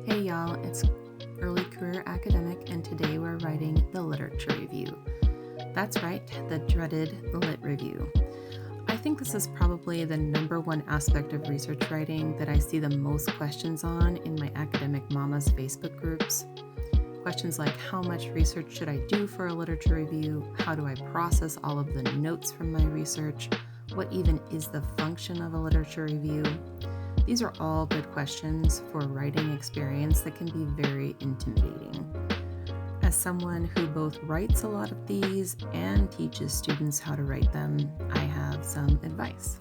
Hey y'all, it's Early Career Academic, and today we're writing the literature review. That's right, the dreaded lit review. I think this is probably the number one aspect of research writing that I see the most questions on in my academic mamas Facebook groups. Questions like, how much research should I do for a literature review? How do I process all of the notes from my research? What even is the function of a literature review? These are all good questions for writing experience that can be very intimidating. As someone who both writes a lot of these and teaches students how to write them, I have some advice.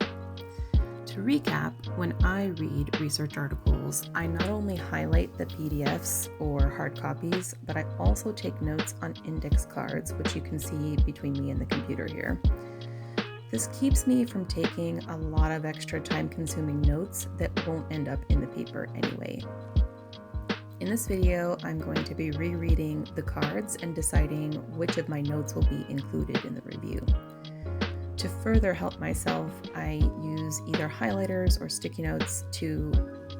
To recap, when I read research articles, I not only highlight the PDFs or hard copies, but I also take notes on index cards, which you can see between me and the computer here. This keeps me from taking a lot of extra time-consuming notes that won't end up in the paper anyway. In this video, I'm going to be rereading the cards and deciding which of my notes will be included in the review. To further help myself, I use either highlighters or sticky notes to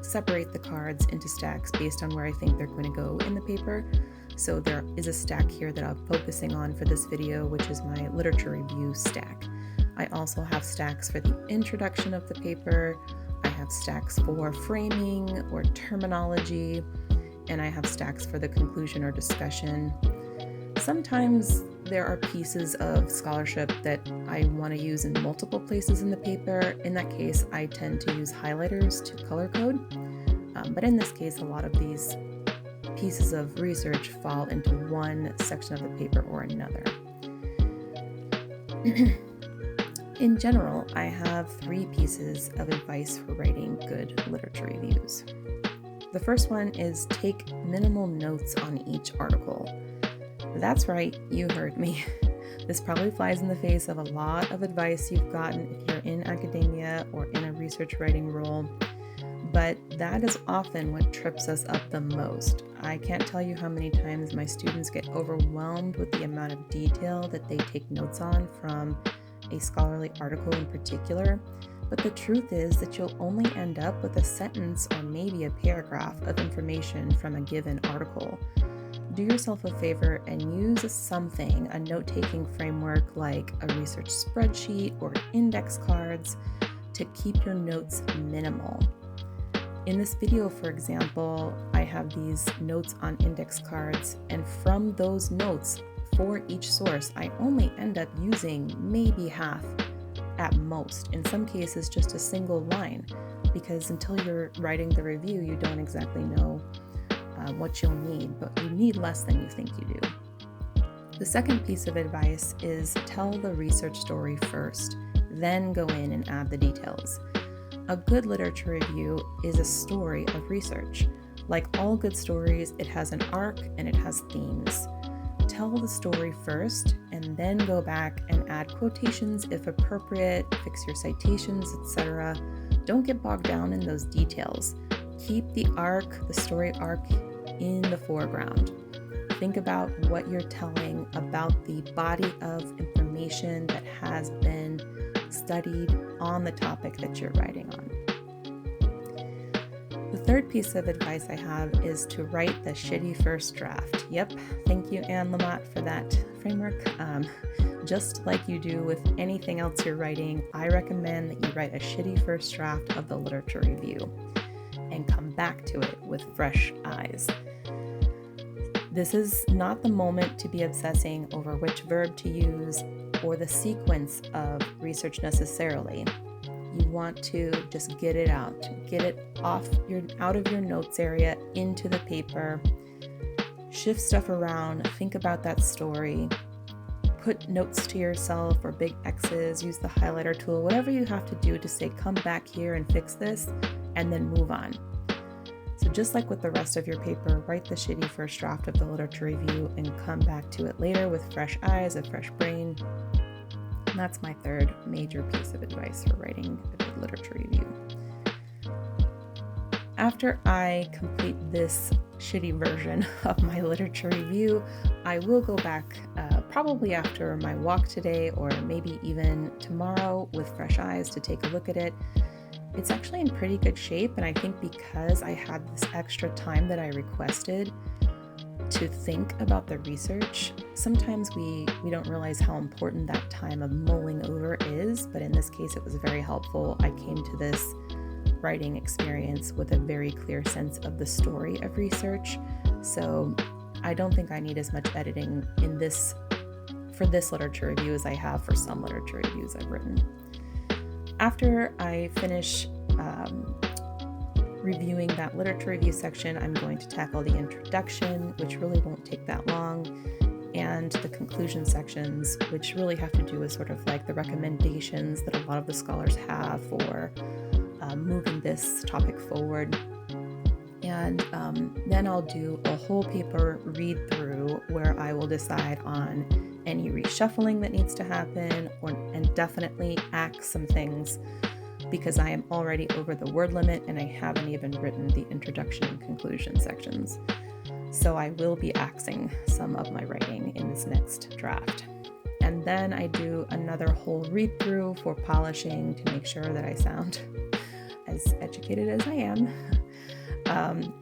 separate the cards into stacks based on where I think they're going to go in the paper. So there is a stack here that I'm focusing on for this video, which is my literature review stack. I also have stacks for the introduction of the paper, I have stacks for framing or terminology, and I have stacks for the conclusion or discussion. Sometimes there are pieces of scholarship that I want to use in multiple places in the paper. In that case, I tend to use highlighters to color code, but in this case, a lot of these pieces of research fall into one section of the paper or another. In general, I have 3 pieces of advice for writing good literature reviews. The first one is take minimal notes on each article. That's right, you heard me. This probably flies in the face of a lot of advice you've gotten if you're in academia or in a research writing role, but that is often what trips us up the most. I can't tell you how many times my students get overwhelmed with the amount of detail that they take notes on from a scholarly article in particular, but the truth is that you'll only end up with a sentence or maybe a paragraph of information from a given article. Do yourself a favor and use something, a note-taking framework like a research spreadsheet or index cards, to keep your notes minimal. In this video, for example, I have these notes on index cards, and from those notes, for each source, I only end up using maybe half at most. In some cases, just a single line, because until you're writing the review, you don't exactly know what you'll need, but you need less than you think you do. The second piece of advice is tell the research story first, then go in and add the details. A good literature review is a story of research. Like all good stories, it has an arc and it has themes. Tell the story first and then go back and add quotations if appropriate, fix your citations, etc. Don't get bogged down in those details. Keep the arc, the story arc, in the foreground. Think about what you're telling about the body of information that has been studied on the topic that you're writing on. The third piece of advice I have is to write the shitty first draft. Yep, thank you, Anne Lamott, for that framework. Just like you do with anything else you're writing, I recommend that you write a shitty first draft of the literature review and come back to it with fresh eyes. This is not the moment to be obsessing over which verb to use or the sequence of research necessarily. You want to just get it out, get it out of your notes area into the paper, shift stuff around, think about that story, put notes to yourself or big X's, use the highlighter tool, whatever you have to do to say, come back here and fix this, and then move on. So just like with the rest of your paper, write the shitty first draft of the literature review and come back to it later with fresh eyes, a fresh brain. And that's my third major piece of advice for writing a good literature review. After I complete this shitty version of my literature review, I will go back probably after my walk today or maybe even tomorrow with fresh eyes to take a look at it It's actually in pretty good shape, and I think because I had this extra time that I requested to think about the research, sometimes we don't realize how important that time of mulling over is, but in this case it was very helpful. I came to this writing experience with a very clear sense of the story of research, so I don't think I need as much editing in this for this literature review as I have for some literature reviews I've written. After I finish reviewing that literature review section, I'm going to tackle the introduction, which really won't take that long, and the conclusion sections, which really have to do with sort of like the recommendations that a lot of the scholars have for moving this topic forward. And then I'll do a whole paper read through where I will decide on any reshuffling that needs to happen, and definitely axe some things because I am already over the word limit and I haven't even written the introduction and conclusion sections. So I will be axing some of my writing in this next draft. And then I do another whole read through for polishing to make sure that I sound as educated as I am.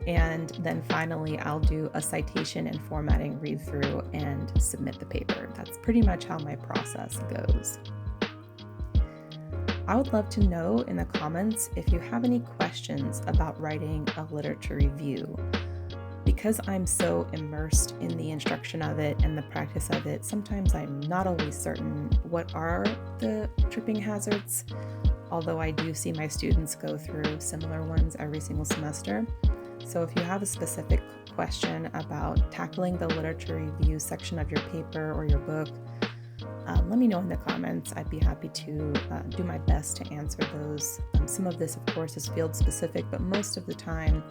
And then finally, I'll do a citation and formatting read through and submit the paper. That's pretty much how my process goes. I would love to know in the comments if you have any questions about writing a literature review. Because I'm so immersed in the instruction of it and the practice of it, sometimes I'm not always certain what are the tripping hazards, although I do see my students go through similar ones every single semester. So if you have a specific question about tackling the literature review section of your paper or your book, let me know in the comments. I'd be happy to do my best to answer those. Some of this, of course, is field specific, but most of the time,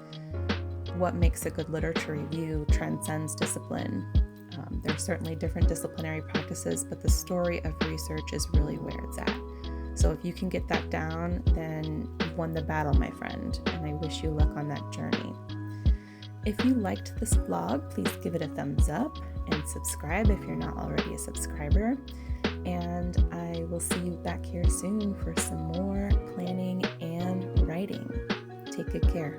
what makes a good literature review transcends discipline. There are certainly different disciplinary practices, but the story of research is really where it's at. So if you can get that down, then you've won the battle, my friend, and I wish you luck on that journey. If you liked this vlog, please give it a thumbs up and subscribe if you're not already a subscriber. And I will see you back here soon for some more planning and writing. Take good care.